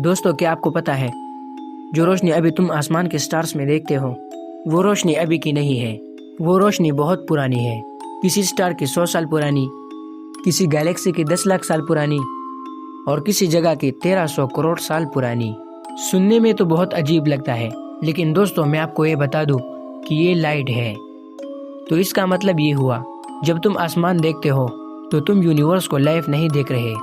دوستو کیا آپ کو پتا ہے جو روشنی ابھی تم آسمان کے سٹارز میں دیکھتے ہو وہ روشنی ابھی کی نہیں ہے، وہ روشنی بہت پرانی ہے، کسی سٹار کی 100 سال پرانی، کسی گیلیکسی کی 10 لاکھ سال پرانی اور کسی جگہ کی 1300 کروڑ سال پرانی۔ سننے میں تو بہت عجیب لگتا ہے، لیکن دوستو میں آپ کو یہ بتا دوں کہ یہ لائٹ ہے۔ تو اس کا مطلب یہ ہوا جب تم آسمان دیکھتے ہو تو تم یونیورس کو لائف نہیں دیکھ رہے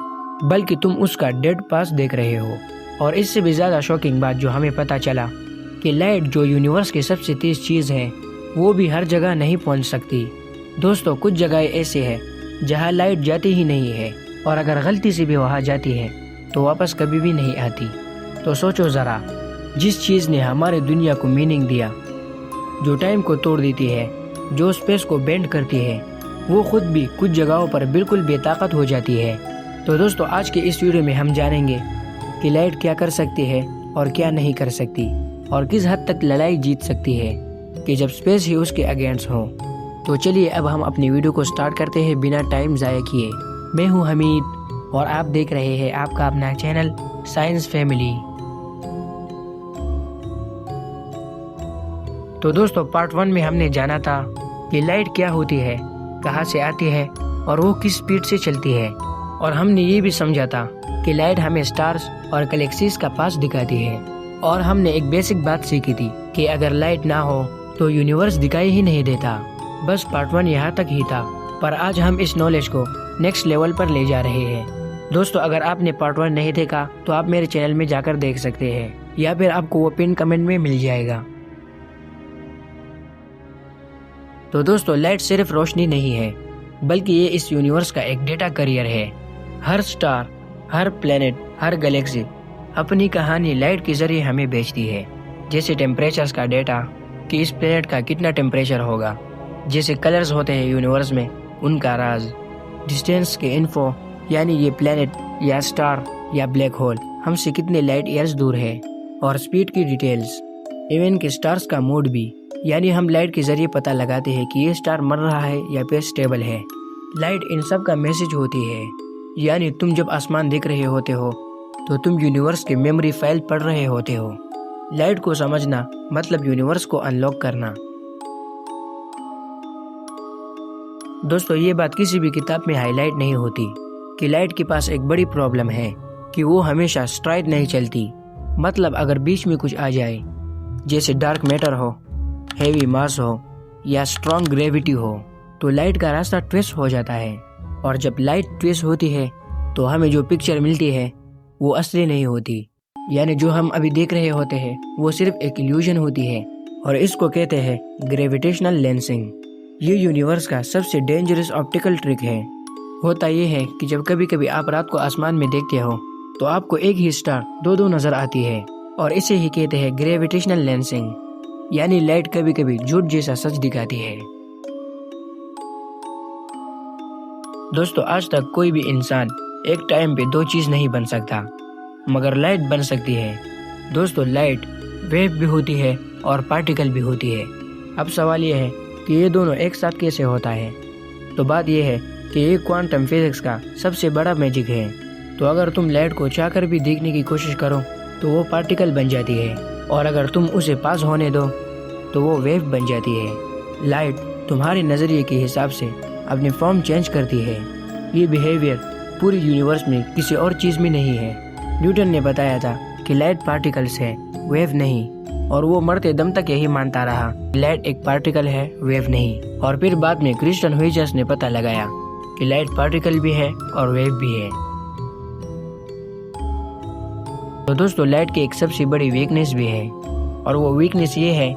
بلکہ تم اس کا ڈیڈ پاس دیکھ رہے ہو۔ اور اس سے بھی زیادہ شاکنگ بات جو ہمیں پتہ چلا کہ لائٹ جو یونیورس کی سب سے تیز چیز ہے وہ بھی ہر جگہ نہیں پہنچ سکتی۔ دوستو کچھ جگہیں ایسے ہیں جہاں لائٹ جاتی ہی نہیں ہے، اور اگر غلطی سے بھی وہاں جاتی ہے تو واپس کبھی بھی نہیں آتی۔ تو سوچو ذرا، جس چیز نے ہمارے دنیا کو میننگ دیا، جو ٹائم کو توڑ دیتی ہے، جو اسپیس کو بینڈ کرتی ہے، وہ خود بھی کچھ جگہوں پر بالکل بے طاقت ہو جاتی ہے۔ تو دوستو آج کے اس ویڈیو میں ہم جانیں گے کہ لائٹ کیا کر سکتی ہے اور کیا نہیں کر سکتی، اور کس حد تک لڑائی جیت سکتی ہے کہ جب اسپیس ہی اس کے اگینسٹ ہو۔ تو چلیے اب ہم اپنی ویڈیو کو سٹارٹ کرتے ہیں بنا ٹائم ضائع کیے۔ میں ہوں حمید اور آپ دیکھ رہے ہیں آپ کا اپنا چینل سائنس فیملی۔ تو دوستو پارٹ 1 میں ہم نے جانا تھا کہ لائٹ کیا ہوتی ہے، کہاں سے آتی ہے اور وہ کس سپیڈ سے چلتی ہے، اور ہم نے یہ بھی سمجھا تھا کہ لائٹ ہمیں سٹارز اور گلیکسیز کا پاس دکھاتی ہے، اور ہم نے ایک بیسک بات سیکھی تھی کہ اگر لائٹ نہ ہو تو یونیورس دکھائی ہی نہیں دیتا۔ بس پارٹ 1 یہاں تک ہی تھا، پر آج ہم اس نالج کو نیکسٹ لیول پر لے جا رہے ہیں۔ دوستو اگر آپ نے پارٹ 1 نہیں دیکھا تو آپ میرے چینل میں جا کر دیکھ سکتے ہیں، یا پھر آپ کو وہ پن کمنٹ میں مل جائے گا۔ تو دوستو لائٹ صرف روشنی نہیں ہے بلکہ یہ اس یونیورس کا ایک ڈیٹا کیریئر ہے۔ ہر سٹار، ہر پلینٹ، ہر گلیکسی اپنی کہانی لائٹ کے ذریعے ہمیں بھیجتی ہے، جیسے ٹیمپریچرز کا ڈیٹا کہ اس پلینٹ کا کتنا ٹیمپریچر ہوگا، جیسے کلرز ہوتے ہیں یونیورس میں ان کا راز، ڈسٹینس کے انفو یعنی یہ پلینٹ یا سٹار یا بلیک ہول ہم سے کتنے لائٹ ایئرز دور ہے، اور سپیڈ کی ڈیٹیلز، ایون کہ سٹارز کا موڈ بھی، یعنی ہم لائٹ کے ذریعے پتہ لگاتے ہیں کہ یہ سٹار مر رہا ہے یا پھر سٹیبل ہے۔ لائٹ ان سب کا میسج ہوتی ہے، یعنی تم جب آسمان دیکھ رہے ہوتے ہو تو تم یونیورس کے میموری فائل پڑھ رہے ہوتے ہو۔ لائٹ کو سمجھنا مطلب یونیورس کو انلاک کرنا۔ دوستو یہ بات کسی بھی کتاب میں ہائی لائٹ نہیں ہوتی کہ لائٹ کے پاس ایک بڑی پرابلم ہے کہ وہ ہمیشہ اسٹرائٹ نہیں چلتی، مطلب اگر بیچ میں کچھ آ جائے جیسے ڈارک میٹر ہو، ہیوی ماس ہو یا اسٹرانگ گریوٹی ہو تو لائٹ کا راستہ ٹویسٹ ہو جاتا ہے، اور جب لائٹ ٹویسٹ ہوتی ہے تو ہمیں جو پکچر ملتی ہے وہ اصلی نہیں ہوتی، یعنی جو ہم ابھی دیکھ رہے ہوتے ہیں وہ صرف ایک ایلیوژن ہوتی ہے، اور اس کو کہتے ہیں گریویٹیشنل لینسنگ۔ یہ یونیورس کا سب سے ڈینجرس آپٹیکل ٹرک ہے۔ ہوتا یہ ہے کہ جب کبھی کبھی آپ رات کو آسمان میں دیکھتے ہو تو آپ کو ایک ہی سٹار دو نظر آتی ہے، اور اسے ہی کہتے ہیں گریویٹیشنل لینسنگ، یعنی لائٹ کبھی کبھی جھوٹ جیسا سچ دکھاتی ہے۔ دوستو آج تک کوئی بھی انسان ایک ٹائم پہ 2 چیز نہیں بن سکتا، مگر لائٹ بن سکتی ہے۔ دوستو لائٹ ویو بھی ہوتی ہے اور پارٹیکل بھی ہوتی ہے۔ اب سوال یہ ہے کہ یہ دونوں ایک ساتھ کیسے ہوتا ہے؟ تو بات یہ ہے کہ یہ کوانٹم فزکس کا سب سے بڑا میجک ہے۔ تو اگر تم لائٹ کو چاہ کر بھی دیکھنے کی کوشش کرو تو وہ پارٹیکل بن جاتی ہے، اور اگر تم اسے پاس ہونے دو تو وہ ویو بن جاتی ہے۔ لائٹ تمہارے نظریے کے حساب سے اپنی فارم چینج کرتی ہے۔ یہ بیہیویئر پوری یونیورس میں کسی اور چیز میں نہیں ہے۔ نیوٹن نے بتایا تھا کہ لائٹ پارٹیکلز ہے، ویو نہیں، اور وہ مرتے دم تک یہی مانتا رہا کہ لائٹ ایک پارٹیکل ہے، ویو نہیں۔ اور پھر بعد میں کرسٹن ہوئیجرس نے پتہ لگایا کہ لائٹ پارٹیکل بھی ہے اور ویو بھی ہے۔ تو دوستو لائٹ کی ایک سب سے بڑی ویکنیس بھی ہے، اور وہ ویکنیس یہ ہے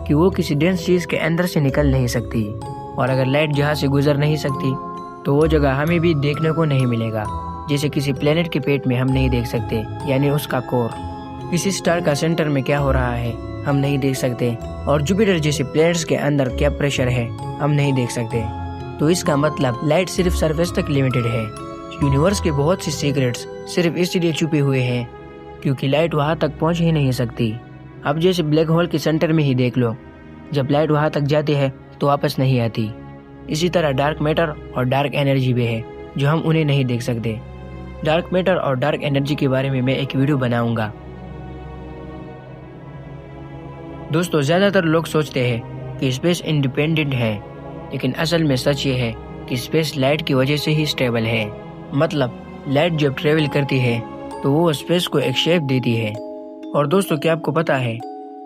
کہ وہ کسی ڈینس چیز کے اندر سے نکل نہیں سکتی، اور اگر لائٹ جہاں سے گزر نہیں سکتی تو وہ جگہ ہمیں بھی دیکھنے کو نہیں ملے گا، جیسے کسی پلینٹ کے پیٹ میں ہم نہیں دیکھ سکتے، یعنی اس کا کور، کسی سٹار کا سینٹر میں کیا ہو رہا ہے ہم نہیں دیکھ سکتے، اور جوپیٹر جیسے پلینٹس کے اندر کیا پریشر ہے ہم نہیں دیکھ سکتے۔ تو اس کا مطلب لائٹ صرف سرفیس تک لیمیٹڈ ہے۔ یونیورس کے بہت سی سیکرٹس صرف اس لیے چھپے ہوئے ہیں کیونکہ لائٹ وہاں تک پہنچ ہی نہیں سکتی۔ اب جیسے بلیک ہول کے سینٹر میں ہی دیکھ لو، جب لائٹ وہاں تک جاتی ہے تو واپس نہیں آتی۔ اسی طرح ڈارک میٹر اور ڈارک انرجی بھی ہے جو ہم انہیں نہیں دیکھ سکتے۔ ڈارک میٹر اور ڈارک انرجی کے بارے میں میں ایک ویڈیو بناؤں گا۔ دوستو، زیادہ تر لوگ سوچتے ہیں کہ اسپیس انڈیپینڈنٹ ہے، لیکن اصل میں سچ یہ ہے کہ اسپیس لائٹ کی وجہ سے ہی سٹیبل ہے۔ مطلب لائٹ جب ٹریول کرتی ہے تو وہ اسپیس کو ایک شیپ دیتی ہے۔ اور دوستو، کیا آپ کو پتا ہے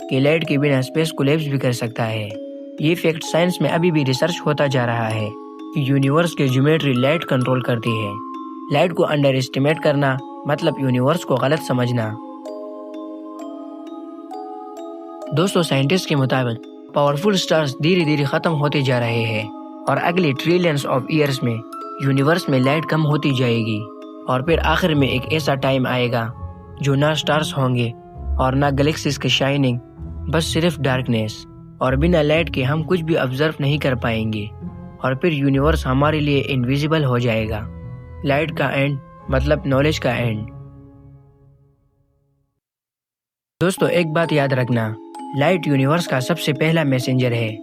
کہ لائٹ کے بنا اسپیس کولیپس بھی کر سکتا ہے؟ یہ فیکٹ سائنس میں ابھی بھی ریسرچ ہوتا جا رہا ہے کہ یونیورس کے جیومیٹری لائٹ کنٹرول کرتی ہے۔ لائٹ کو انڈر اسٹیمیٹ کرنا مطلب یونیورس کو غلط سمجھنا۔ دوستو، سائنٹسٹ کے مطابق پاورفل سٹارز دھیرے دھیرے ختم ہوتے جا رہے ہیں اور اگلے ٹریلینز آف ایئرز میں یونیورس میں لائٹ کم ہوتی جائے گی، اور پھر آخر میں ایک ایسا ٹائم آئے گا جو نہ سٹارز ہوں گے اور نہ گلیکسیز کی شائننگ، بس صرف ڈارکنیس، اور بنا لائٹ کے ہم کچھ بھی آبزرو نہیں کر پائیں گے، اور پھر یونیورس ہمارے لیے انویزیبل ہو جائے گا۔ لائٹ کا اینڈ مطلب نالج کا اینڈ۔ دوستو، ایک بات یاد رکھنا، لائٹ یونیورس کا سب سے پہلا میسنجر ہے۔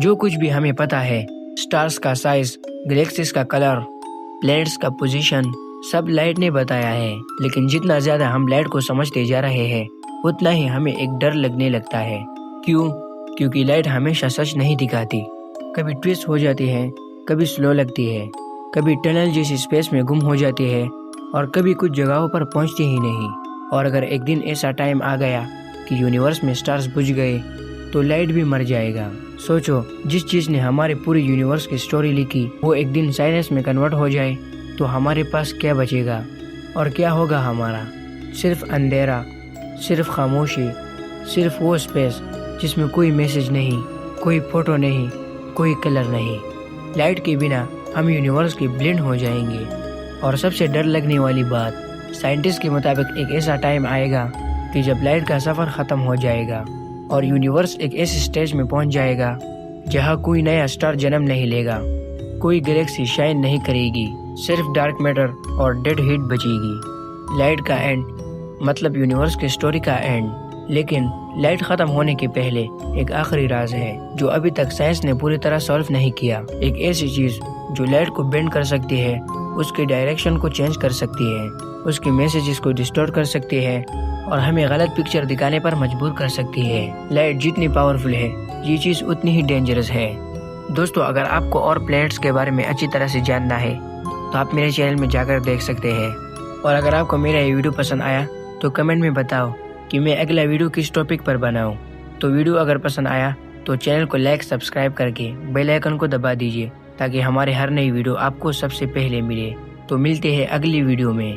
جو کچھ بھی ہمیں پتا ہے، سٹارز کا سائز، گلیکسیز کا کلر، پلینٹس کا پوزیشن، سب لائٹ نے بتایا ہے۔ لیکن جتنا زیادہ ہم لائٹ کو سمجھتے جا رہے ہیں، اتنا ہی ہمیں ایک ڈر لگنے لگتا ہے۔ کیوں؟ کیونکہ لائٹ ہمیشہ سچ نہیں دکھاتی، کبھی ٹویسٹ ہو جاتی ہے، کبھی سلو لگتی ہے، کبھی ٹنل جیسی اسپیس میں گم ہو جاتی ہے، اور کبھی کچھ جگہوں پر پہنچتی ہی نہیں۔ اور اگر ایک دن ایسا ٹائم آ گیا کہ یونیورس میں سٹارز بجھ گئے تو لائٹ بھی مر جائے گا۔ سوچو، جس چیز نے ہمارے پورے یونیورس کی سٹوری لکھی وہ ایک دن سائنس میں کنورٹ ہو جائے تو ہمارے پاس کیا بچے گا؟ اور کیا ہوگا ہمارا؟ صرف اندھیرا، صرف خاموشی، صرف وہ اسپیس جس میں کوئی میسج نہیں، کوئی فوٹو نہیں، کوئی کلر نہیں۔ لائٹ کے بنا ہم یونیورس کی بلینڈ ہو جائیں گے۔ اور سب سے ڈر لگنے والی بات، سائنٹسٹ کے مطابق ایک ایسا ٹائم آئے گا کہ جب لائٹ کا سفر ختم ہو جائے گا اور یونیورس ایک ایسے سٹیج میں پہنچ جائے گا جہاں کوئی نیا سٹار جنم نہیں لے گا، کوئی گلیکسی شائن نہیں کرے گی، صرف ڈارک میٹر اور ڈیڈ ہیٹ بچے گی۔ لائٹ کا اینڈ مطلب یونیورس کی سٹوری کا اینڈ۔ لیکن لائٹ ختم ہونے کے پہلے ایک آخری راز ہے جو ابھی تک سائنس نے پوری طرح سالو نہیں کیا۔ ایک ایسی چیز جو لائٹ کو بینڈ کر سکتی ہے، اس کی ڈائریکشن کو چینج کر سکتی ہے، اس کے میسیجز کو ڈسٹورٹ کر سکتی ہے، اور ہمیں غلط پکچر دکھانے پر مجبور کر سکتی ہے۔ لائٹ جتنی پاورفل ہے، یہ چیز اتنی ہی ڈینجرس ہے۔ دوستو، اگر آپ کو اور پلینٹس کے بارے میں اچھی طرح سے جاننا ہے تو آپ میرے چینل میں جا کر دیکھ سکتے ہیں۔ اور اگر آپ کو میرا یہ ویڈیو پسند آیا تو کمنٹ میں بتاؤ کہ میں اگلا ویڈیو کس ٹاپک پر بناؤں۔ تو ویڈیو اگر پسند آیا تو چینل کو لائک، سبسکرائب کر کے بیل آئیکن کو دبا دیجیے تاکہ ہمارے ہر نئی ویڈیو آپ کو سب سے پہلے ملے۔ تو ملتے ہیں اگلی ویڈیو میں۔